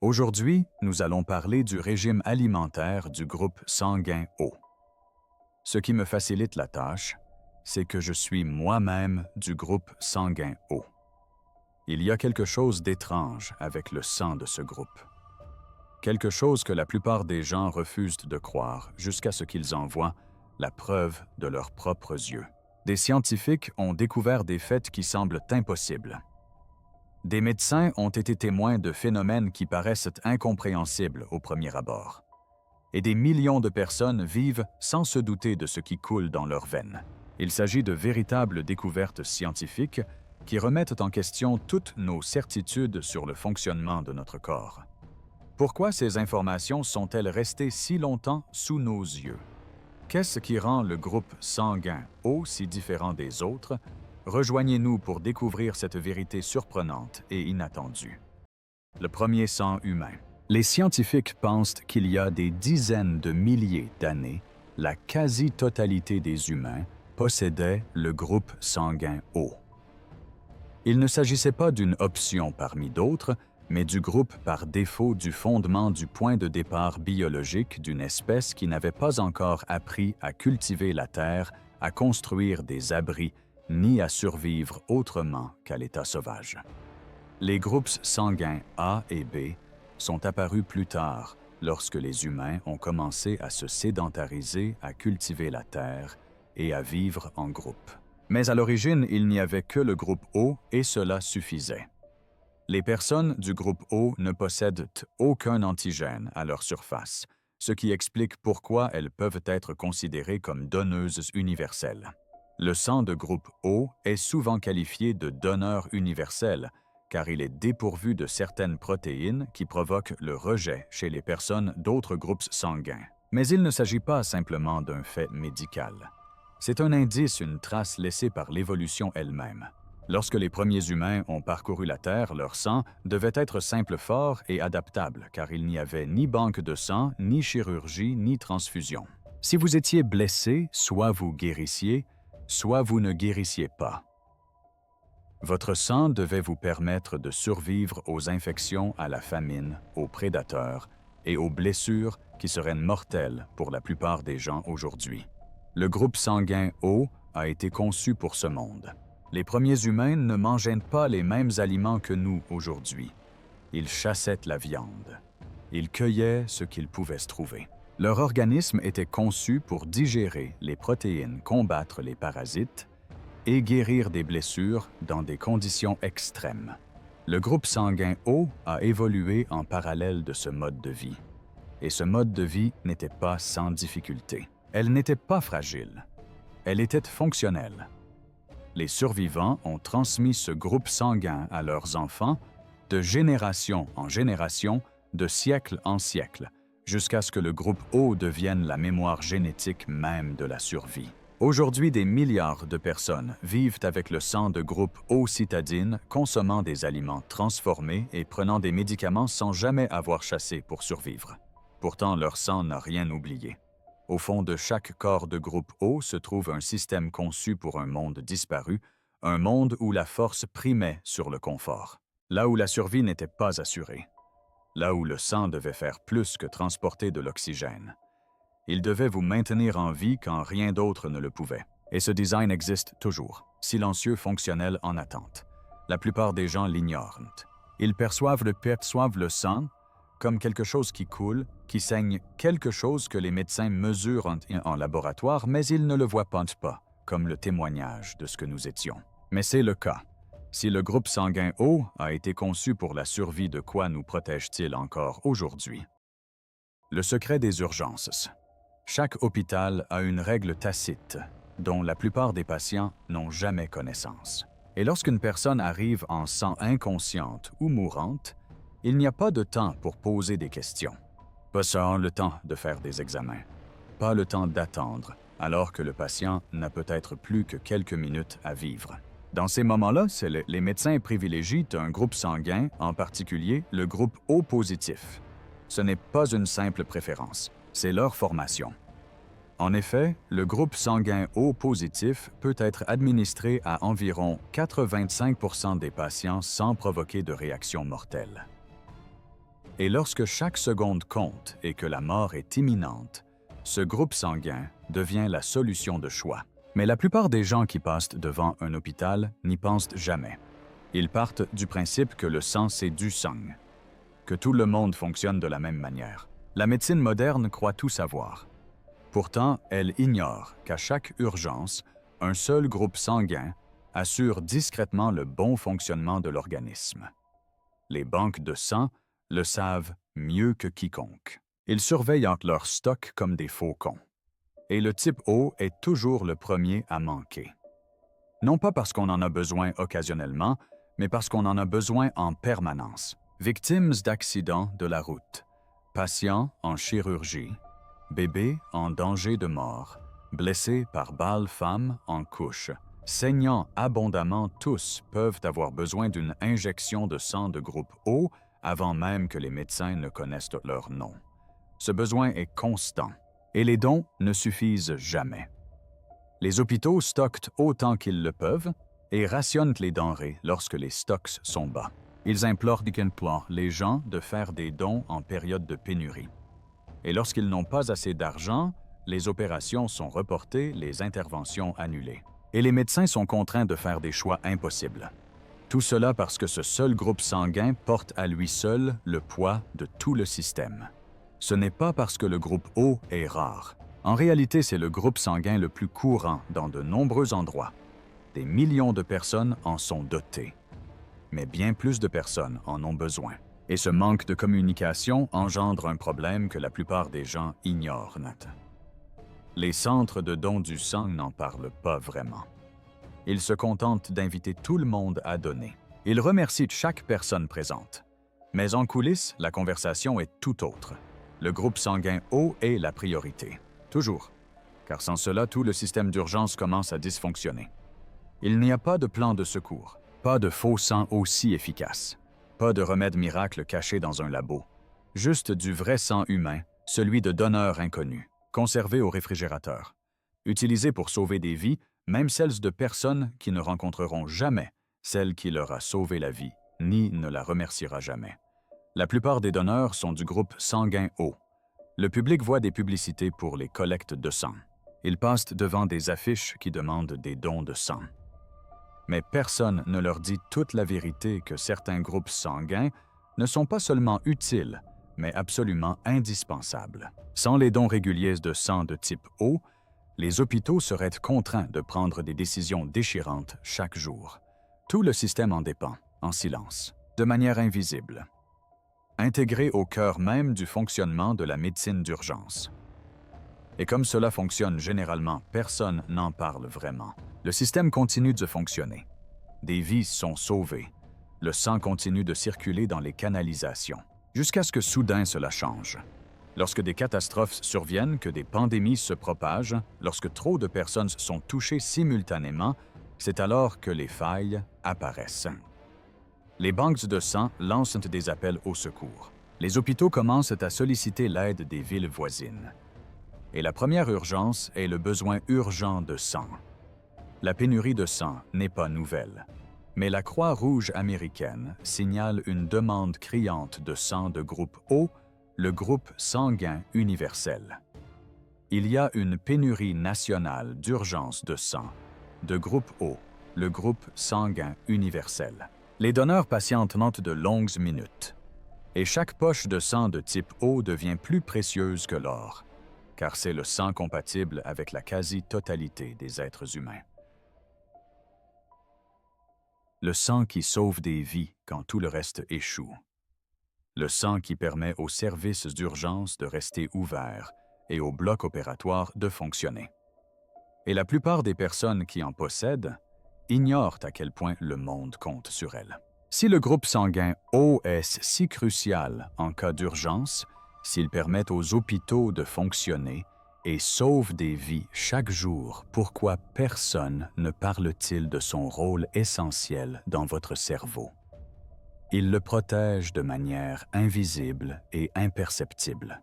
Aujourd'hui, nous allons parler du régime alimentaire du groupe sanguin O. Ce qui me facilite la tâche, c'est que je suis moi-même du groupe sanguin O. Il y a quelque chose d'étrange avec le sang de ce groupe. Quelque chose que la plupart des gens refusent de croire jusqu'à ce qu'ils en voient la preuve de leurs propres yeux. Des scientifiques ont découvert des faits qui semblent impossibles. Des médecins ont été témoins de phénomènes qui paraissent incompréhensibles au premier abord. Et des millions de personnes vivent sans se douter de ce qui coule dans leurs veines. Il s'agit de véritables découvertes scientifiques qui remettent en question toutes nos certitudes sur le fonctionnement de notre corps. Pourquoi ces informations sont-elles restées si longtemps sous nos yeux? Qu'est-ce qui rend le groupe sanguin O si différent des autres? Rejoignez-nous pour découvrir cette vérité surprenante et inattendue. Le premier sang humain. Les scientifiques pensent qu'il y a des dizaines de milliers d'années, la quasi-totalité des humains possédait le groupe sanguin O. Il ne s'agissait pas d'une option parmi d'autres, mais du groupe par défaut du fondement du point de départ biologique d'une espèce qui n'avait pas encore appris à cultiver la terre, à construire des abris, ni à survivre autrement qu'à l'état sauvage. Les groupes sanguins A et B sont apparus plus tard, lorsque les humains ont commencé à se sédentariser, à cultiver la terre et à vivre en groupe. Mais à l'origine, il n'y avait que le groupe O et cela suffisait. Les personnes du groupe O ne possèdent aucun antigène à leur surface, ce qui explique pourquoi elles peuvent être considérées comme donneuses universelles. Le sang de groupe O est souvent qualifié de donneur universel, car il est dépourvu de certaines protéines qui provoquent le rejet chez les personnes d'autres groupes sanguins. Mais il ne s'agit pas simplement d'un fait médical. C'est un indice, une trace laissée par l'évolution elle-même. Lorsque les premiers humains ont parcouru la Terre, leur sang devait être simple, fort et adaptable, car il n'y avait ni banque de sang, ni chirurgie, ni transfusion. Si vous étiez blessé, soit vous guérissiez, soit vous ne guérissiez pas. Votre sang devait vous permettre de survivre aux infections, à la famine, aux prédateurs et aux blessures qui seraient mortelles pour la plupart des gens aujourd'hui. Le groupe sanguin O a été conçu pour ce monde. Les premiers humains ne mangeaient pas les mêmes aliments que nous aujourd'hui. Ils chassaient la viande. Ils cueillaient ce qu'ils pouvaient se trouver. Leur organisme était conçu pour digérer les protéines, combattre les parasites et guérir des blessures dans des conditions extrêmes. Le groupe sanguin O a évolué en parallèle de ce mode de vie. Et ce mode de vie n'était pas sans difficulté. Elle n'était pas fragile. Elle était fonctionnelle. Les survivants ont transmis ce groupe sanguin à leurs enfants de génération en génération, de siècle en siècle, jusqu'à ce que le groupe O devienne la mémoire génétique même de la survie. Aujourd'hui, des milliards de personnes vivent avec le sang de groupe O citadine, consommant des aliments transformés et prenant des médicaments sans jamais avoir chassé pour survivre. Pourtant, leur sang n'a rien oublié. Au fond de chaque corps de groupe O se trouve un système conçu pour un monde disparu, un monde où la force primait sur le confort, là où la survie n'était pas assurée. Là où le sang devait faire plus que transporter de l'oxygène. Il devait vous maintenir en vie quand rien d'autre ne le pouvait. Et ce design existe toujours, silencieux, fonctionnel, en attente. La plupart des gens l'ignorent. Ils perçoivent le sang comme quelque chose qui coule, qui saigne, quelque chose que les médecins mesurent en laboratoire, mais ils ne le voient pas, comme le témoignage de ce que nous étions. Mais c'est le cas. Si le groupe sanguin O a été conçu pour la survie, de quoi nous protège-t-il encore aujourd'hui? Le secret des urgences. Chaque hôpital a une règle tacite, dont la plupart des patients n'ont jamais connaissance. Et lorsqu'une personne arrive en sang inconsciente ou mourante, il n'y a pas de temps pour poser des questions. Pas le temps de faire des examens. Pas le temps d'attendre, alors que le patient n'a peut-être plus que quelques minutes à vivre. Dans ces moments-là, les médecins privilégient un groupe sanguin, en particulier le groupe O positif. Ce n'est pas une simple préférence, c'est leur formation. En effet, le groupe sanguin O positif peut être administré à environ 85% des patients sans provoquer de réaction mortelle. Et lorsque chaque seconde compte et que la mort est imminente, ce groupe sanguin devient la solution de choix. Mais la plupart des gens qui passent devant un hôpital n'y pensent jamais. Ils partent du principe que le sang, c'est du sang, que tout le monde fonctionne de la même manière. La médecine moderne croit tout savoir. Pourtant, elle ignore qu'à chaque urgence, un seul groupe sanguin assure discrètement le bon fonctionnement de l'organisme. Les banques de sang le savent mieux que quiconque. Ils surveillent entre leurs stocks comme des faucons. Et le type O est toujours le premier à manquer. Non pas parce qu'on en a besoin occasionnellement, mais parce qu'on en a besoin en permanence. Victimes d'accidents de la route, patients en chirurgie, bébés en danger de mort, blessés par balles femmes en couche, saignant abondamment, tous peuvent avoir besoin d'une injection de sang de groupe O avant même que les médecins ne connaissent leur nom. Ce besoin est constant et les dons ne suffisent jamais. Les hôpitaux stockent autant qu'ils le peuvent et rationnent les denrées lorsque les stocks sont bas. Ils implorent les gens de faire des dons en période de pénurie. Et lorsqu'ils n'ont pas assez d'argent, les opérations sont reportées, les interventions annulées. Et les médecins sont contraints de faire des choix impossibles. Tout cela parce que ce seul groupe sanguin porte à lui seul le poids de tout le système. Ce n'est pas parce que le groupe O est rare. En réalité, c'est le groupe sanguin le plus courant dans de nombreux endroits. Des millions de personnes en sont dotées. Mais bien plus de personnes en ont besoin. Et ce manque de communication engendre un problème que la plupart des gens ignorent. Les centres de dons du sang n'en parlent pas vraiment. Ils se contentent d'inviter tout le monde à donner. Ils remercient chaque personne présente. Mais en coulisses, la conversation est tout autre. Le groupe sanguin O est la priorité. Toujours. Car sans cela, tout le système d'urgence commence à dysfonctionner. Il n'y a pas de plan de secours, pas de faux sang aussi efficace, pas de remède miracle caché dans un labo. Juste du vrai sang humain, celui de donneurs inconnus, conservé au réfrigérateur, utilisé pour sauver des vies, même celles de personnes qui ne rencontreront jamais celle qui leur a sauvé la vie, ni ne la remerciera jamais. La plupart des donneurs sont du groupe sanguin O. Le public voit des publicités pour les collectes de sang. Ils passent devant des affiches qui demandent des dons de sang. Mais personne ne leur dit toute la vérité que certains groupes sanguins ne sont pas seulement utiles, mais absolument indispensables. Sans les dons réguliers de sang de type O, les hôpitaux seraient contraints de prendre des décisions déchirantes chaque jour. Tout le système en dépend, en silence, de manière invisible. Intégré au cœur même du fonctionnement de la médecine d'urgence. Et comme cela fonctionne généralement, personne n'en parle vraiment. Le système continue de fonctionner. Des vies sont sauvées. Le sang continue de circuler dans les canalisations, jusqu'à ce que soudain cela change. Lorsque des catastrophes surviennent, que des pandémies se propagent, lorsque trop de personnes sont touchées simultanément, c'est alors que les failles apparaissent. Les banques de sang lancent des appels au secours. Les hôpitaux commencent à solliciter l'aide des villes voisines. Et la première urgence est le besoin urgent de sang. La pénurie de sang n'est pas nouvelle, mais la Croix-Rouge américaine signale une demande criante de sang de groupe O, le groupe sanguin universel. Il y a une pénurie nationale d'urgence de sang, de groupe O, le groupe sanguin universel. Les donneurs patientent de longues minutes, et chaque poche de sang de type O devient plus précieuse que l'or, car c'est le sang compatible avec la quasi-totalité des êtres humains. Le sang qui sauve des vies quand tout le reste échoue. Le sang qui permet aux services d'urgence de rester ouverts et aux blocs opératoires de fonctionner. Et la plupart des personnes qui en possèdent ignorent à quel point le monde compte sur elles. Si le groupe sanguin O est si crucial en cas d'urgence, s'il permet aux hôpitaux de fonctionner et sauve des vies chaque jour, pourquoi personne ne parle-t-il de son rôle essentiel dans votre cerveau? Il le protège de manière invisible et imperceptible.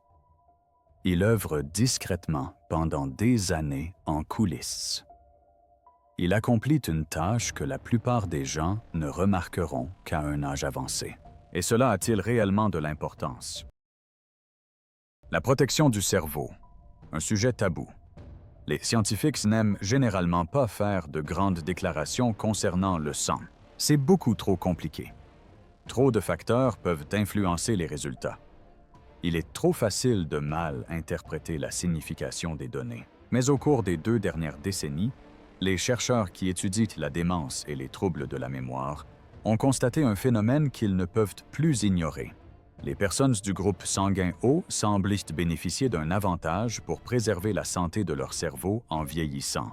Il œuvre discrètement pendant des années en coulisses. Il accomplit une tâche que la plupart des gens ne remarqueront qu'à un âge avancé. Et cela a-t-il réellement de l'importance? La protection du cerveau, un sujet tabou. Les scientifiques n'aiment généralement pas faire de grandes déclarations concernant le sang. C'est beaucoup trop compliqué. Trop de facteurs peuvent influencer les résultats. Il est trop facile de mal interpréter la signification des données. Mais au cours des 2 dernières décennies, les chercheurs qui étudient la démence et les troubles de la mémoire ont constaté un phénomène qu'ils ne peuvent plus ignorer. Les personnes du groupe sanguin O semblent bénéficier d'un avantage pour préserver la santé de leur cerveau en vieillissant.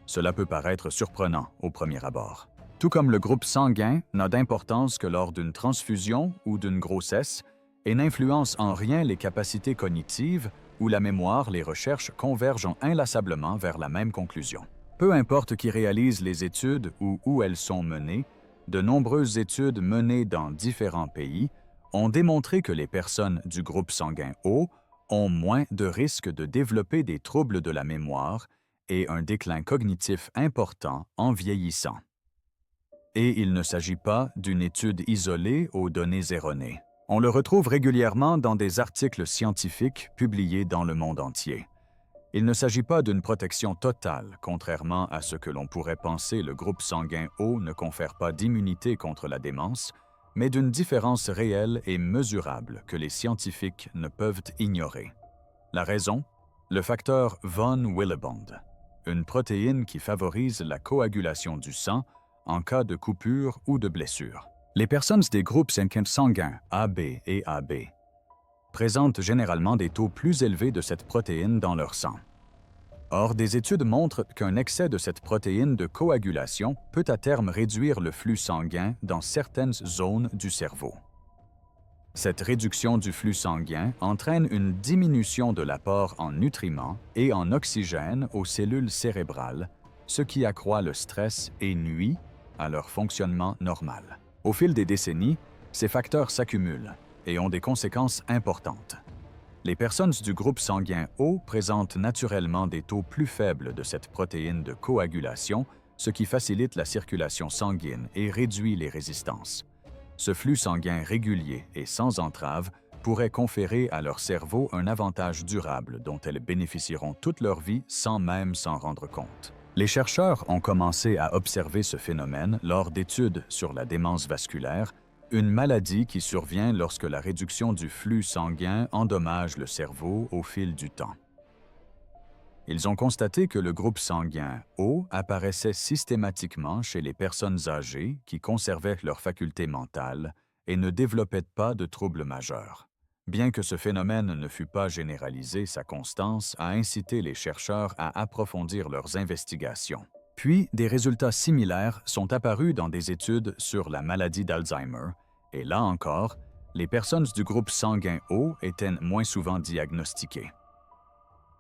Cela peut paraître surprenant au premier abord. Tout comme le groupe sanguin n'a d'importance que lors d'une transfusion ou d'une grossesse et n'influence en rien les capacités cognitives ou la mémoire, les recherches convergent inlassablement vers la même conclusion. Peu importe qui réalise les études ou où elles sont menées, de nombreuses études menées dans différents pays ont démontré que les personnes du groupe sanguin O ont moins de risques de développer des troubles de la mémoire et un déclin cognitif important en vieillissant. Et il ne s'agit pas d'une étude isolée aux données erronées. On le retrouve régulièrement dans des articles scientifiques publiés dans le monde entier. Il ne s'agit pas d'une protection totale, contrairement à ce que l'on pourrait penser. Le groupe sanguin O ne confère pas d'immunité contre la démence, mais d'une différence réelle et mesurable que les scientifiques ne peuvent ignorer. La raison? Le facteur von Willebrand, une protéine qui favorise la coagulation du sang en cas de coupure ou de blessure. Les personnes des groupes sanguins AB et AB présentent généralement des taux plus élevés de cette protéine dans leur sang. Or, des études montrent qu'un excès de cette protéine de coagulation peut à terme réduire le flux sanguin dans certaines zones du cerveau. Cette réduction du flux sanguin entraîne une diminution de l'apport en nutriments et en oxygène aux cellules cérébrales, ce qui accroît le stress et nuit à leur fonctionnement normal. Au fil des décennies, ces facteurs s'accumulent et ont des conséquences importantes. Les personnes du groupe sanguin O présentent naturellement des taux plus faibles de cette protéine de coagulation, ce qui facilite la circulation sanguine et réduit les résistances. Ce flux sanguin régulier et sans entrave pourrait conférer à leur cerveau un avantage durable dont elles bénéficieront toute leur vie sans même s'en rendre compte. Les chercheurs ont commencé à observer ce phénomène lors d'études sur la démence vasculaire, une maladie qui survient lorsque la réduction du flux sanguin endommage le cerveau au fil du temps. Ils ont constaté que le groupe sanguin O apparaissait systématiquement chez les personnes âgées qui conservaient leur faculté mentale et ne développaient pas de troubles majeurs. Bien que ce phénomène ne fût pas généralisé, sa constance a incité les chercheurs à approfondir leurs investigations. Puis, des résultats similaires sont apparus dans des études sur la maladie d'Alzheimer, et là encore, les personnes du groupe sanguin O étaient moins souvent diagnostiquées.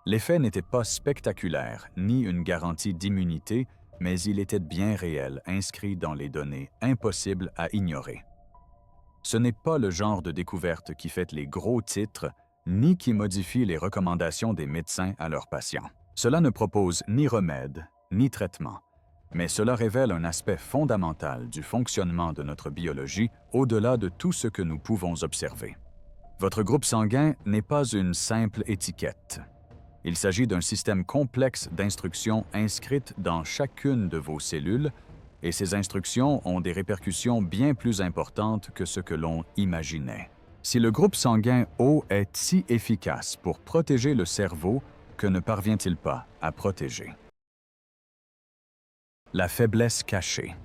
L'effet n'était pas spectaculaire, ni une garantie d'immunité, mais il était bien réel, inscrit dans les données, impossible à ignorer. Ce n'est pas le genre de découverte qui fait les gros titres, ni qui modifie les recommandations des médecins à leurs patients. Cela ne propose ni remède, ni traitement, mais cela révèle un aspect fondamental du fonctionnement de notre biologie au-delà de tout ce que nous pouvons observer. Votre groupe sanguin n'est pas une simple étiquette. Il s'agit d'un système complexe d'instructions inscrites dans chacune de vos cellules, et ces instructions ont des répercussions bien plus importantes que ce que l'on imaginait. Si le groupe sanguin O est si efficace pour protéger le cerveau, que ne parvient-il pas à protéger? La faiblesse cachée.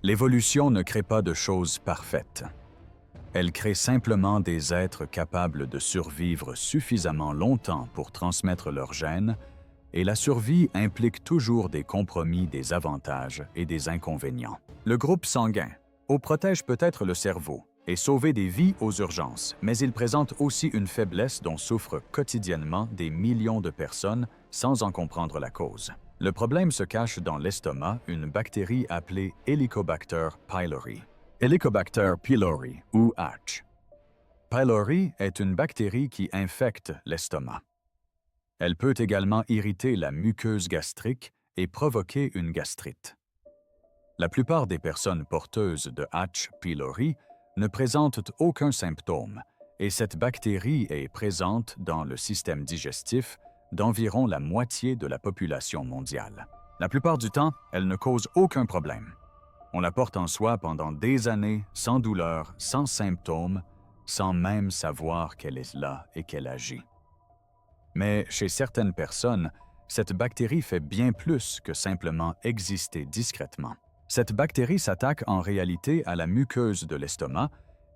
L'évolution ne crée pas de choses parfaites. Elle crée simplement des êtres capables de survivre suffisamment longtemps pour transmettre leurs gènes, et la survie implique toujours des compromis, des avantages et des inconvénients. Le groupe sanguin O protège peut-être le cerveau et sauver des vies aux urgences, mais il présente aussi une faiblesse dont souffrent quotidiennement des millions de personnes sans en comprendre la cause. Le problème se cache dans l'estomac, une bactérie appelée Helicobacter pylori. Helicobacter pylori ou H. Pylori est une bactérie qui infecte l'estomac. Elle peut également irriter la muqueuse gastrique et provoquer une gastrite. La plupart des personnes porteuses de H. pylori ne présentent aucun symptôme et cette bactérie est présente dans le système digestif d'environ la moitié de la population mondiale. La plupart du temps, elle ne cause aucun problème. On la porte en soi pendant des années, sans douleur, sans symptômes, sans même savoir qu'elle est là et qu'elle agit. Mais chez certaines personnes, cette bactérie fait bien plus que simplement exister discrètement. Cette bactérie s'attaque en réalité à la muqueuse de l'estomac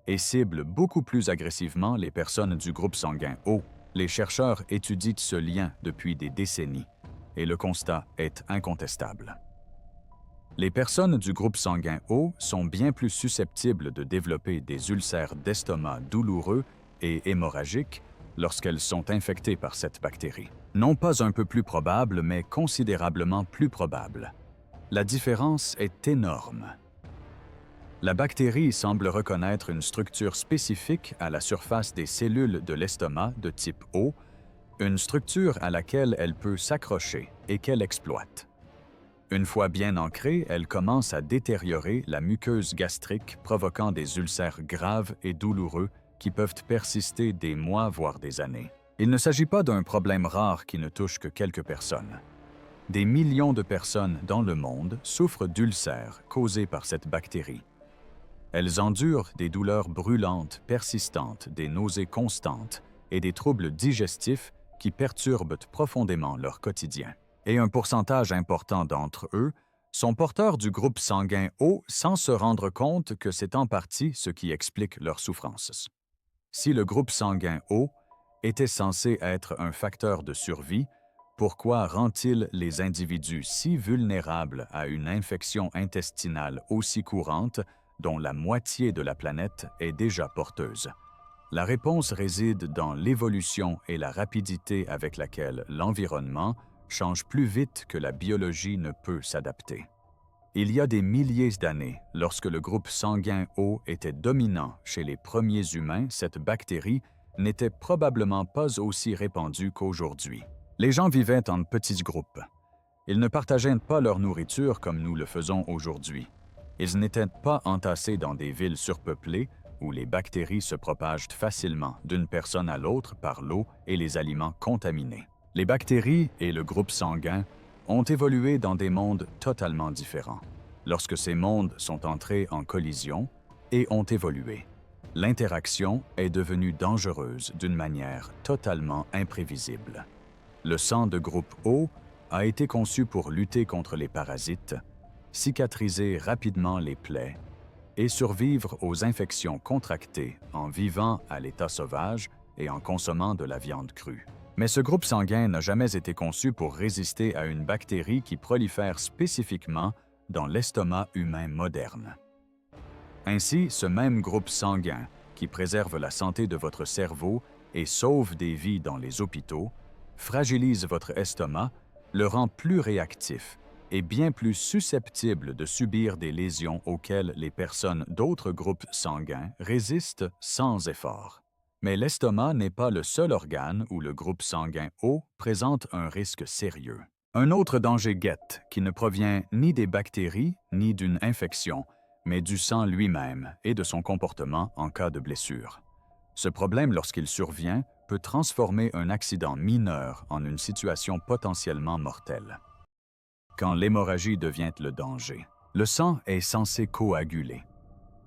et cible beaucoup plus agressivement les personnes du groupe sanguin O. Les chercheurs étudient ce lien depuis des décennies et le constat est incontestable. Les personnes du groupe sanguin O sont bien plus susceptibles de développer des ulcères d'estomac douloureux et hémorragiques lorsqu'elles sont infectées par cette bactérie. Non pas un peu plus probable, mais considérablement plus probable. La différence est énorme. La bactérie semble reconnaître une structure spécifique à la surface des cellules de l'estomac de type O, une structure à laquelle elle peut s'accrocher et qu'elle exploite. Une fois bien ancrée, elle commence à détériorer la muqueuse gastrique, provoquant des ulcères graves et douloureux qui peuvent persister des mois, voire des années. Il ne s'agit pas d'un problème rare qui ne touche que quelques personnes. Des millions de personnes dans le monde souffrent d'ulcères causés par cette bactérie. Elles endurent des douleurs brûlantes, persistantes, des nausées constantes et des troubles digestifs qui perturbent profondément leur quotidien. Et un pourcentage important d'entre eux sont porteurs du groupe sanguin O sans se rendre compte que c'est en partie ce qui explique leur souffrance. Si le groupe sanguin O était censé être un facteur de survie, pourquoi rend-il les individus si vulnérables à une infection intestinale aussi courante dont la moitié de la planète est déjà porteuse? La réponse réside dans l'évolution et la rapidité avec laquelle l'environnement change plus vite que la biologie ne peut s'adapter. Il y a des milliers d'années, lorsque le groupe sanguin O était dominant chez les premiers humains, cette bactérie n'était probablement pas aussi répandue qu'aujourd'hui. Les gens vivaient en petits groupes. Ils ne partageaient pas leur nourriture comme nous le faisons aujourd'hui. Ils n'étaient pas entassés dans des villes surpeuplées où les bactéries se propagent facilement d'une personne à l'autre par l'eau et les aliments contaminés. Les bactéries et le groupe sanguin ont évolué dans des mondes totalement différents. Lorsque ces mondes sont entrés en collision et ont évolué, l'interaction est devenue dangereuse d'une manière totalement imprévisible. Le sang de groupe O a été conçu pour lutter contre les parasites, cicatriser rapidement les plaies et survivre aux infections contractées en vivant à l'état sauvage et en consommant de la viande crue. Mais ce groupe sanguin n'a jamais été conçu pour résister à une bactérie qui prolifère spécifiquement dans l'estomac humain moderne. Ainsi, ce même groupe sanguin, qui préserve la santé de votre cerveau et sauve des vies dans les hôpitaux, fragilise votre estomac, le rend plus réactif et bien plus susceptible de subir des lésions auxquelles les personnes d'autres groupes sanguins résistent sans effort. Mais l'estomac n'est pas le seul organe où le groupe sanguin O présente un risque sérieux. Un autre danger guette qui ne provient ni des bactéries ni d'une infection, mais du sang lui-même et de son comportement en cas de blessure. Ce problème, lorsqu'il survient, peut transformer un accident mineur en une situation potentiellement mortelle. Quand l'hémorragie devient le danger, le sang est censé coaguler.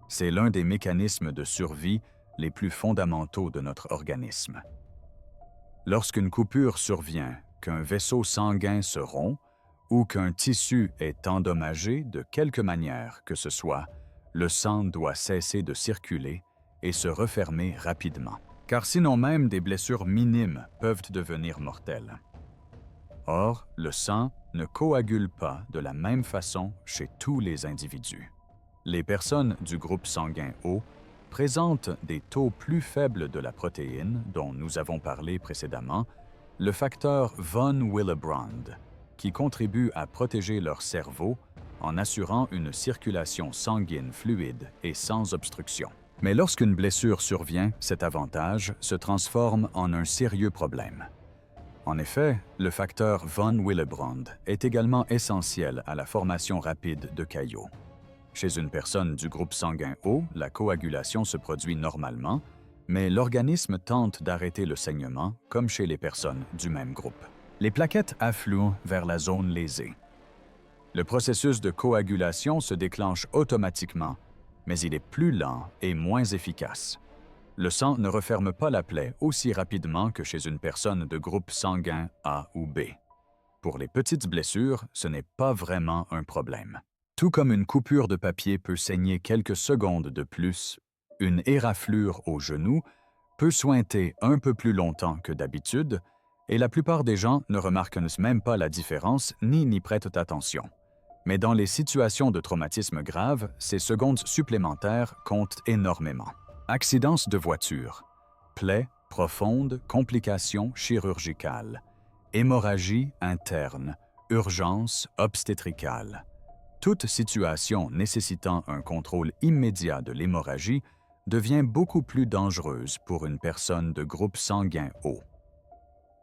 C'est l'un des mécanismes de survie les plus fondamentaux de notre organisme. Lorsqu'une coupure survient, qu'un vaisseau sanguin se rompt ou qu'un tissu est endommagé de quelque manière que ce soit, le sang doit cesser de circuler et se refermer rapidement. Car sinon même des blessures minimes peuvent devenir mortelles. Or, le sang ne coagule pas de la même façon chez tous les individus. Les personnes du groupe sanguin O présentent des taux plus faibles de la protéine dont nous avons parlé précédemment, le facteur von Willebrand, qui contribue à protéger leur cerveau en assurant une circulation sanguine fluide et sans obstruction. Mais lorsqu'une blessure survient, cet avantage se transforme en un sérieux problème. En effet, le facteur von Willebrand est également essentiel à la formation rapide de caillots. Chez une personne du groupe sanguin O, la coagulation se produit normalement, mais l'organisme tente d'arrêter le saignement, comme chez les personnes du même groupe. Les plaquettes affluent vers la zone lésée. Le processus de coagulation se déclenche automatiquement, mais il est plus lent et moins efficace. Le sang ne referme pas la plaie aussi rapidement que chez une personne de groupe sanguin A ou B. Pour les petites blessures, ce n'est pas vraiment un problème. Tout comme une coupure de papier peut saigner quelques secondes de plus, une éraflure au genou peut sointer un peu plus longtemps que d'habitude, et la plupart des gens ne remarquent même pas la différence ni n'y prêtent attention. Mais dans les situations de traumatisme grave, ces secondes supplémentaires comptent énormément. Accidents de voiture, plaies profondes, complications chirurgicales, hémorragie interne, urgence obstétricale. Toute situation nécessitant un contrôle immédiat de l'hémorragie devient beaucoup plus dangereuse pour une personne de groupe sanguin O.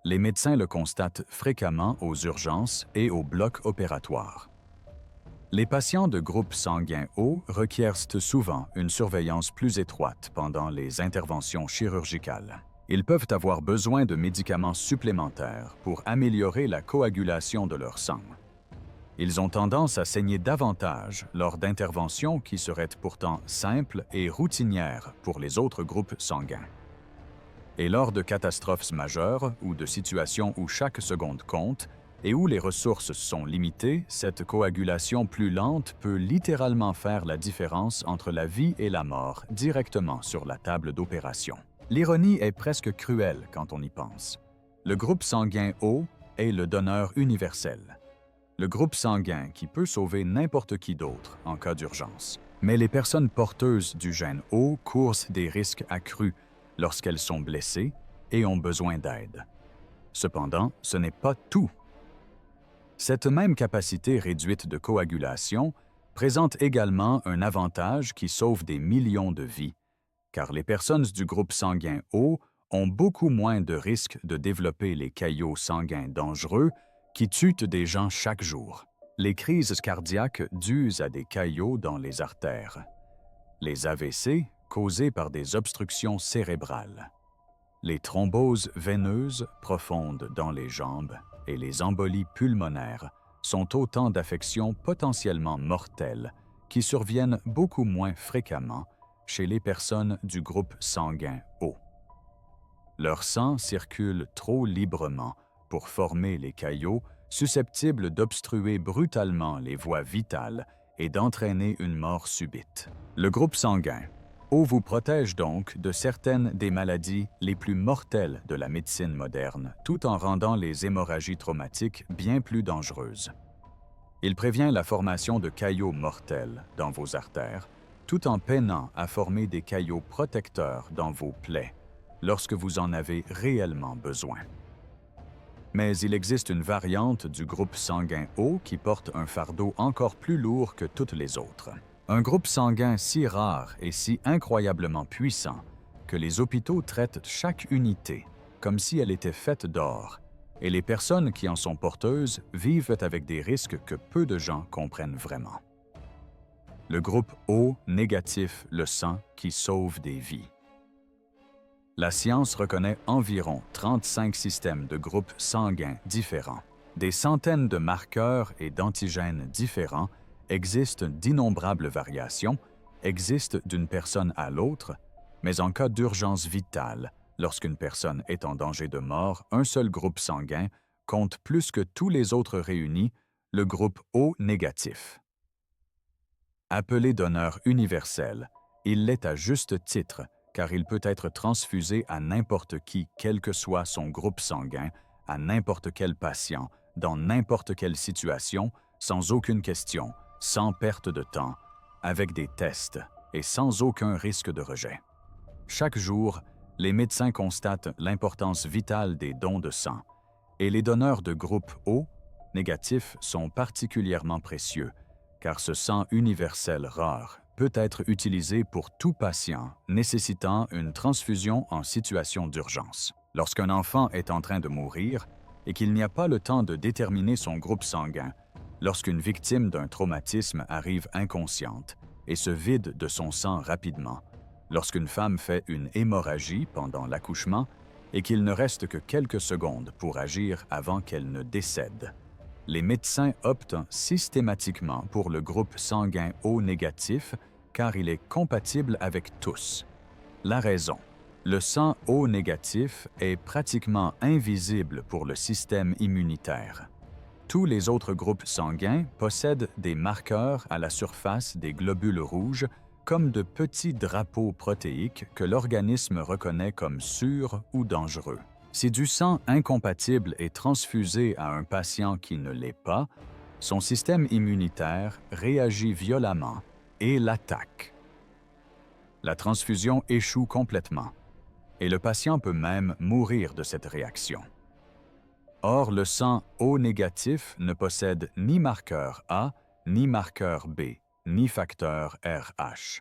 Les médecins le constatent fréquemment aux urgences et au bloc opératoire. Les patients de groupe sanguin O requièrent souvent une surveillance plus étroite pendant les interventions chirurgicales. Ils peuvent avoir besoin de médicaments supplémentaires pour améliorer la coagulation de leur sang. Ils ont tendance à saigner davantage lors d'interventions qui seraient pourtant simples et routinières pour les autres groupes sanguins. Et lors de catastrophes majeures ou de situations où chaque seconde compte, et où les ressources sont limitées, cette coagulation plus lente peut littéralement faire la différence entre la vie et la mort directement sur la table d'opération. L'ironie est presque cruelle quand on y pense. Le groupe sanguin O est le donneur universel. Le groupe sanguin qui peut sauver n'importe qui d'autre en cas d'urgence. Mais les personnes porteuses du gène O courent des risques accrus lorsqu'elles sont blessées et ont besoin d'aide. Cependant, ce n'est pas tout. Cette même capacité réduite de coagulation présente également un avantage qui sauve des millions de vies, car les personnes du groupe sanguin O ont beaucoup moins de risques de développer les caillots sanguins dangereux qui tuent des gens chaque jour. Les crises cardiaques dues à des caillots dans les artères. Les AVC causés par des obstructions cérébrales. Les thromboses veineuses profondes dans les jambes et les embolies pulmonaires sont autant d'affections potentiellement mortelles qui surviennent beaucoup moins fréquemment chez les personnes du groupe sanguin O. Leur sang circule trop librement pour former les caillots susceptibles d'obstruer brutalement les voies vitales et d'entraîner une mort subite. Le groupe sanguin O vous protège donc de certaines des maladies les plus mortelles de la médecine moderne, tout en rendant les hémorragies traumatiques bien plus dangereuses. Il prévient la formation de caillots mortels dans vos artères, tout en peinant à former des caillots protecteurs dans vos plaies, lorsque vous en avez réellement besoin. Mais il existe une variante du groupe sanguin O qui porte un fardeau encore plus lourd que toutes les autres. Un groupe sanguin si rare et si incroyablement puissant que les hôpitaux traitent chaque unité comme si elle était faite d'or, et les personnes qui en sont porteuses vivent avec des risques que peu de gens comprennent vraiment. Le groupe O négatif, le sang qui sauve des vies. La science reconnaît environ 35 systèmes de groupes sanguins différents. Des centaines de marqueurs et d'antigènes différents existent d'innombrables variations, existent d'une personne à l'autre, mais en cas d'urgence vitale, lorsqu'une personne est en danger de mort, un seul groupe sanguin compte plus que tous les autres réunis, le groupe O négatif. Appelé donneur universel, il l'est à juste titre, car il peut être transfusé à n'importe qui, quel que soit son groupe sanguin, à n'importe quel patient, dans n'importe quelle situation, sans aucune question, sans perte de temps, avec des tests et sans aucun risque de rejet. Chaque jour, les médecins constatent l'importance vitale des dons de sang, et les donneurs de groupe O négatif sont particulièrement précieux, car ce sang universel rare peut être utilisé pour tout patient nécessitant une transfusion en situation d'urgence. Lorsqu'un enfant est en train de mourir et qu'il n'y a pas le temps de déterminer son groupe sanguin, lorsqu'une victime d'un traumatisme arrive inconsciente et se vide de son sang rapidement, lorsqu'une femme fait une hémorragie pendant l'accouchement et qu'il ne reste que quelques secondes pour agir avant qu'elle ne décède. Les médecins optent systématiquement pour le groupe sanguin O négatif car il est compatible avec tous. La raison: le sang O négatif est pratiquement invisible pour le système immunitaire. Tous les autres groupes sanguins possèdent des marqueurs à la surface des globules rouges comme de petits drapeaux protéiques que l'organisme reconnaît comme sûrs ou dangereux. Si du sang incompatible est transfusé à un patient qui ne l'est pas, son système immunitaire réagit violemment et l'attaque. La transfusion échoue complètement, et le patient peut même mourir de cette réaction. Or, le sang O négatif ne possède ni marqueur A, ni marqueur B, ni facteur RH.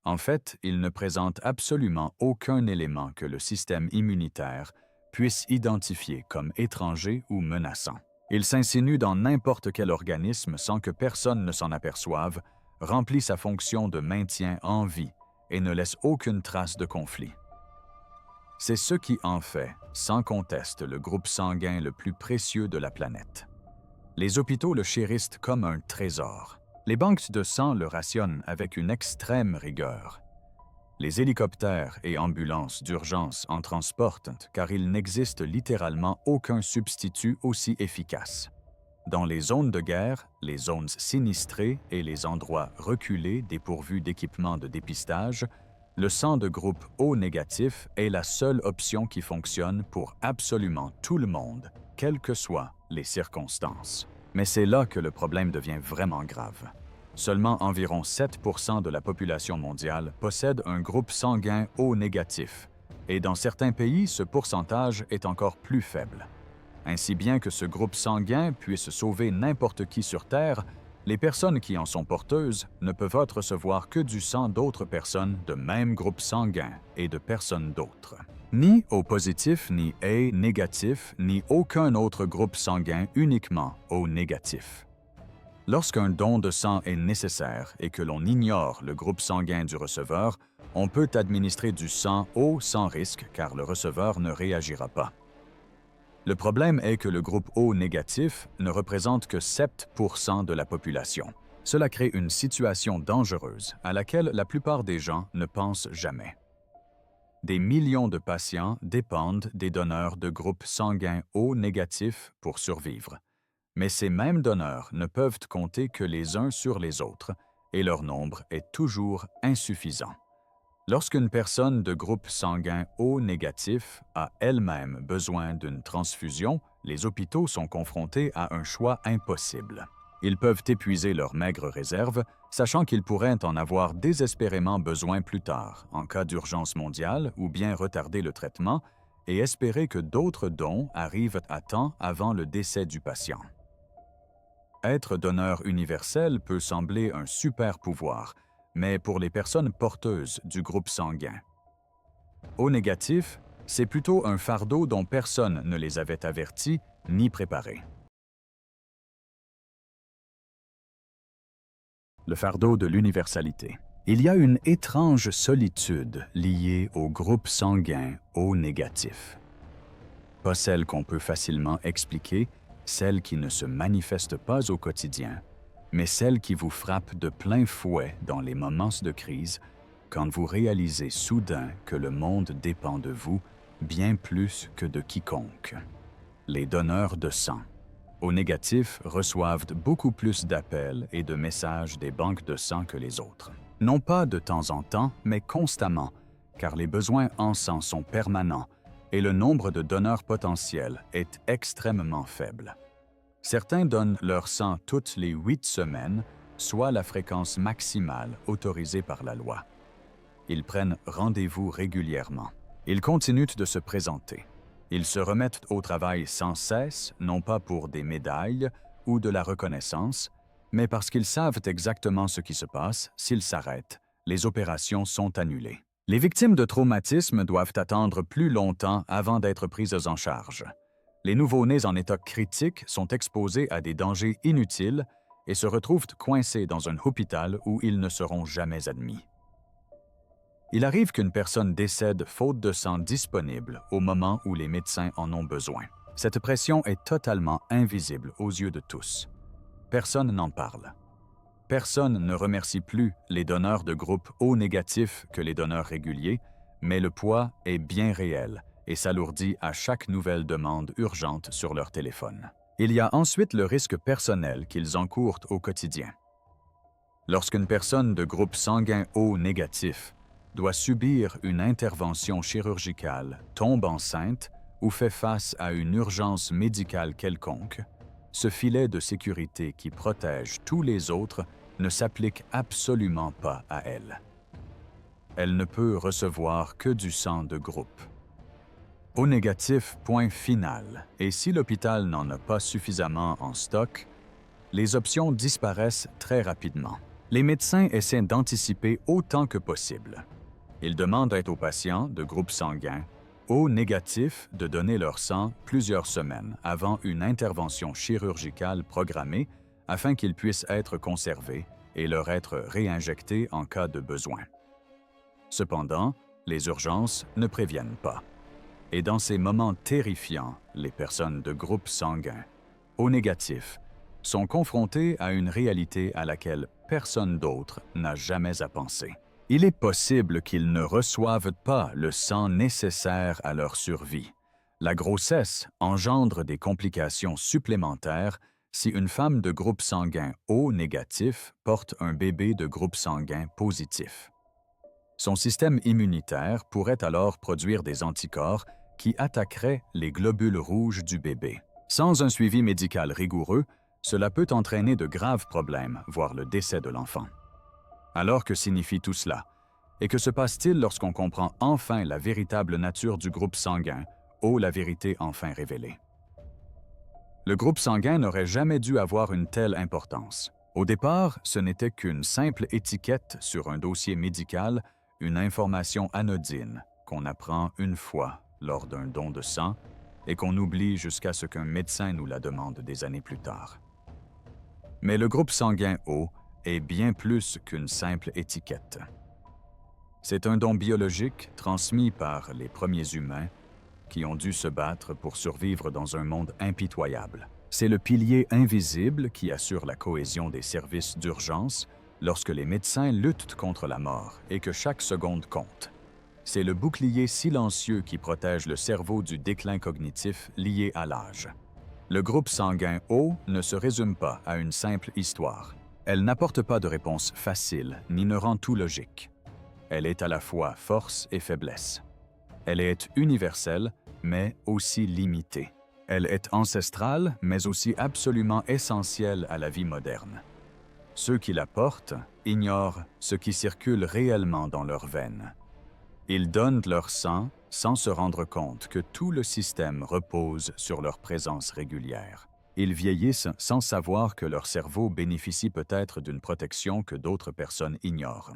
En fait, il ne présente absolument aucun élément que le système immunitaire puisse identifier comme étranger ou menaçant. Il s'insinue dans n'importe quel organisme sans que personne ne s'en aperçoive, remplit sa fonction de maintien en vie et ne laisse aucune trace de conflit. C'est ce qui en fait, sans conteste, le groupe sanguin le plus précieux de la planète. Les hôpitaux le chérissent comme un trésor. Les banques de sang le rationnent avec une extrême rigueur. Les hélicoptères et ambulances d'urgence en transportent car il n'existe littéralement aucun substitut aussi efficace. Dans les zones de guerre, les zones sinistrées et les endroits reculés dépourvus d'équipements de dépistage, le sang de groupe O négatif est la seule option qui fonctionne pour absolument tout le monde, quelles que soient les circonstances. Mais c'est là que le problème devient vraiment grave. Seulement environ 7% de la population mondiale possède un groupe sanguin O négatif, et dans certains pays, ce pourcentage est encore plus faible. Ainsi bien que ce groupe sanguin puisse sauver n'importe qui sur Terre, les personnes qui en sont porteuses ne peuvent recevoir que du sang d'autres personnes de même groupe sanguin et de personnes d'autres. Ni O positif, ni A négatif, ni aucun autre groupe sanguin, uniquement O négatif. Lorsqu'un don de sang est nécessaire et que l'on ignore le groupe sanguin du receveur, on peut administrer du sang O sans risque car le receveur ne réagira pas. Le problème est que le groupe O négatif ne représente que 7% de la population. Cela crée une situation dangereuse à laquelle la plupart des gens ne pensent jamais. Des millions de patients dépendent des donneurs de groupes sanguins O négatifs pour survivre. Mais ces mêmes donneurs ne peuvent compter que les uns sur les autres et leur nombre est toujours insuffisant. Lorsqu'une personne de groupe sanguin O négatif a elle-même besoin d'une transfusion, les hôpitaux sont confrontés à un choix impossible. Ils peuvent épuiser leurs maigres réserves, sachant qu'ils pourraient en avoir désespérément besoin plus tard, en cas d'urgence mondiale, ou bien retarder le traitement, et espérer que d'autres dons arrivent à temps avant le décès du patient. Être donneur universel peut sembler un super pouvoir, mais pour les personnes porteuses du groupe sanguin. O négatif, c'est plutôt un fardeau dont personne ne les avait avertis ni préparés. Le fardeau de l'universalité. Il y a une étrange solitude liée au groupe sanguin O négatif. Pas celle qu'on peut facilement expliquer, celle qui ne se manifeste pas au quotidien, mais celle qui vous frappe de plein fouet dans les moments de crise, quand vous réalisez soudain que le monde dépend de vous bien plus que de quiconque. Les donneurs de sang. O négatif reçoivent beaucoup plus d'appels et de messages des banques de sang que les autres. Non pas de temps en temps, mais constamment, car les besoins en sang sont permanents et le nombre de donneurs potentiels est extrêmement faible. Certains donnent leur sang toutes les 8 semaines, soit la fréquence maximale autorisée par la loi. Ils prennent rendez-vous régulièrement. Ils continuent de se présenter. Ils se remettent au travail sans cesse, non pas pour des médailles ou de la reconnaissance, mais parce qu'ils savent exactement ce qui se passe. S'ils s'arrêtent, les opérations sont annulées. Les victimes de traumatismes doivent attendre plus longtemps avant d'être prises en charge. Les nouveau-nés en état critique sont exposés à des dangers inutiles et se retrouvent coincés dans un hôpital où ils ne seront jamais admis. Il arrive qu'une personne décède faute de sang disponible au moment où les médecins en ont besoin. Cette pression est totalement invisible aux yeux de tous. Personne n'en parle. Personne ne remercie plus les donneurs de groupe O négatif que les donneurs réguliers, mais le poids est bien réel et s'alourdit à chaque nouvelle demande urgente sur leur téléphone. Il y a ensuite le risque personnel qu'ils encourent au quotidien. Lorsqu'une personne de groupe sanguin O négatif doit subir une intervention chirurgicale, tombe enceinte ou fait face à une urgence médicale quelconque, ce filet de sécurité qui protège tous les autres ne s'applique absolument pas à elle. Elle ne peut recevoir que du sang de groupe. O négatif, point final, et si l'hôpital n'en a pas suffisamment en stock, les options disparaissent très rapidement. Les médecins essaient d'anticiper autant que possible. Ils demandent aux patients de groupe sanguin O négatif de donner leur sang plusieurs semaines avant une intervention chirurgicale programmée afin qu'ils puissent être conservés et leur être réinjectés en cas de besoin. Cependant, les urgences ne préviennent pas. Et dans ces moments terrifiants, les personnes de groupe sanguin O négatif sont confrontées à une réalité à laquelle personne d'autre n'a jamais à penser. Il est possible qu'ils ne reçoivent pas le sang nécessaire à leur survie. La grossesse engendre des complications supplémentaires si une femme de groupe sanguin O négatif porte un bébé de groupe sanguin positif. Son système immunitaire pourrait alors produire des anticorps qui attaqueraient les globules rouges du bébé. Sans un suivi médical rigoureux, cela peut entraîner de graves problèmes, voire le décès de l'enfant. Alors que signifie tout cela? Et que se passe-t-il lorsqu'on comprend enfin la véritable nature du groupe sanguin, ou la vérité enfin révélée? Le groupe sanguin n'aurait jamais dû avoir une telle importance. Au départ, ce n'était qu'une simple étiquette sur un dossier médical, une information anodine qu'on apprend une fois lors d'un don de sang et qu'on oublie jusqu'à ce qu'un médecin nous la demande des années plus tard. Mais le groupe sanguin O est bien plus qu'une simple étiquette. C'est un don biologique transmis par les premiers humains qui ont dû se battre pour survivre dans un monde impitoyable. C'est le pilier invisible qui assure la cohésion des services d'urgence lorsque les médecins luttent contre la mort et que chaque seconde compte. C'est le bouclier silencieux qui protège le cerveau du déclin cognitif lié à l'âge. Le groupe sanguin O ne se résume pas à une simple histoire. Elle n'apporte pas de réponse facile ni ne rend tout logique. Elle est à la fois force et faiblesse. Elle est universelle, mais aussi limitée. Elle est ancestrale, mais aussi absolument essentielle à la vie moderne. Ceux qui la portent ignorent ce qui circule réellement dans leurs veines. Ils donnent leur sang sans se rendre compte que tout le système repose sur leur présence régulière. Ils vieillissent sans savoir que leur cerveau bénéficie peut-être d'une protection que d'autres personnes ignorent.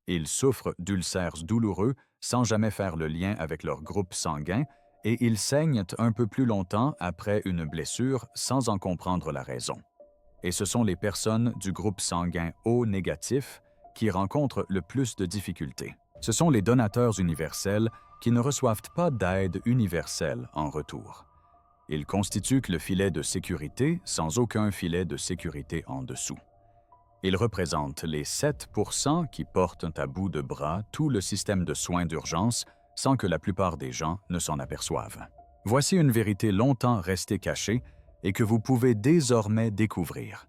Ils souffrent d'ulcères douloureux sans jamais faire le lien avec leur groupe sanguin et ils saignent un peu plus longtemps après une blessure sans en comprendre la raison. Et ce sont les personnes du groupe sanguin O négatif qui rencontrent le plus de difficultés. Ce sont les donateurs universels qui ne reçoivent pas d'aide universelle en retour. Ils constituent le filet de sécurité sans aucun filet de sécurité en dessous. Ils représentent les 7% qui portent à bout de bras tout le système de soins d'urgence sans que la plupart des gens ne s'en aperçoivent. Voici une vérité longtemps restée cachée et que vous pouvez désormais découvrir.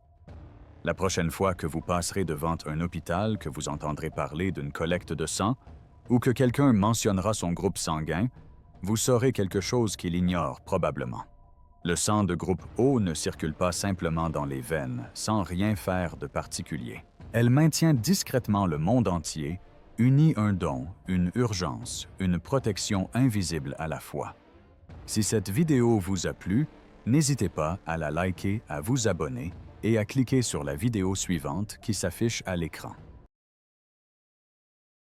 La prochaine fois que vous passerez devant un hôpital, que vous entendrez parler d'une collecte de sang ou que quelqu'un mentionnera son groupe sanguin, vous saurez quelque chose qu'il ignore probablement. Le sang de groupe O ne circule pas simplement dans les veines, sans rien faire de particulier. Elle maintient discrètement le monde entier, unit un don, une urgence, une protection invisible à la fois. Si cette vidéo vous a plu, n'hésitez pas à la liker, à vous abonner et à cliquer sur la vidéo suivante qui s'affiche à l'écran.